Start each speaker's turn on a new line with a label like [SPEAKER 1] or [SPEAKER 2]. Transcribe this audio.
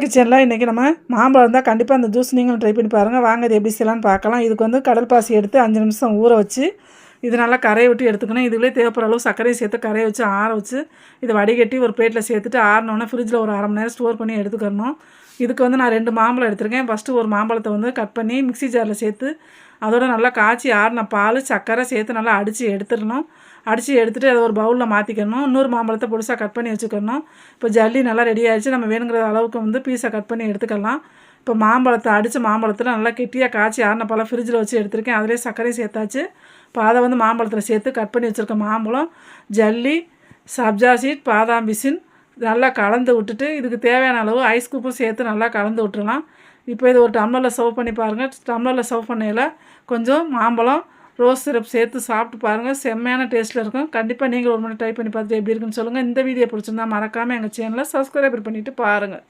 [SPEAKER 1] கிச்சனில் இன்றைக்கி நம்ம மாம்பழம் தான் கண்டிப்பாக அந்த ஜூஸ் நீங்களும் ட்ரை பண்ணி பாருங்கள். வாங்க இது எப்படி செய்யலான்னு பார்க்கலாம். இதுக்கு வந்து கடல் பாசி எடுத்து 5 நிமிஷம் ஊற வச்சு இது நல்லா கரையை விட்டு எடுத்துக்கணும். இதுலேயே தேவைப்படுற அளவு சர்க்கரையை சேர்த்து கரையை வச்சு ஆற வச்சு இதை வடிகட்டி ஒரு பிளேட்டில் சேர்த்துட்டு ஆறினோடனே ஃப்ரிட்ஜில் ஒரு 1/2 மணி நேரம் ஸ்டோர் பண்ணி எடுத்துக்கணும். இதுக்கு வந்து நான் 2 மாம்பழம் எடுத்திருக்கேன். ஃபஸ்ட்டு ஒரு மாம்பழத்தை வந்து கட் பண்ணி மிக்ஸி ஜாரில் சேர்த்து அதோட நல்லா காய்ச்சி ஆறின பால் சர்க்கரை சேர்த்து நல்லா அடித்து எடுத்துடணும். அடித்து எடுத்துகிட்டு அதை ஒரு பவுலில் மாற்றிக்கணும். இன்னொரு மாம்பழத்தை பொடிசாக கட் பண்ணி வச்சுக்கணும். இப்போ ஜல்லி நல்லா ரெடி ஆகிடுச்சு. நம்ம வேணுங்கிற அளவுக்கு வந்து பீஸை கட் பண்ணி எடுத்துக்கலாம். இப்போ மாம்பழத்தை அடித்த மாம்பழத்தில் நல்லா கெட்டியாக காய்ச்சி ஆறின பாலை ஃப்ரிட்ஜில் வச்சு எடுத்திருக்கேன். அதிலே சர்க்கரையும் சேர்த்தாச்சு. இப்போ அதை வந்து மாம்பழத்தில் சேர்த்து கட் பண்ணி வச்சுருக்க மாம்பழம், ஜல்லி, சப்ஜா சீட், பாதாம் பிசின் நல்லா கலந்து விட்டுட்டு இதுக்கு தேவையான அளவு ஐஸ் கூப்பும் சேர்த்து நல்லா கலந்து விட்டுறலாம். இப்போ இது ஒரு டம்ளரில் சர்வ் பண்ணி பாருங்கள். டம்ளரில் சர்வ் பண்ணையில் கொஞ்சம் மாம்பழம் ரோஸ் சிரப் சேர்த்து சாப்பிட்டு பாருங்கள். செம்மையான டேஸ்ட்டில் இருக்கும். கண்டிப்பாக நீங்கள் ஒரு முறை ட்ரை பண்ணி பார்த்துட்டு எப்படி இருக்குன்னு சொல்லுங்கள். இந்த வீடியோ பிடிச்சிருந்தா மறக்காமல் எங்கள் சேனலை சப்ஸ்கிரைப் பண்ணிவிட்டு பாருங்கள்.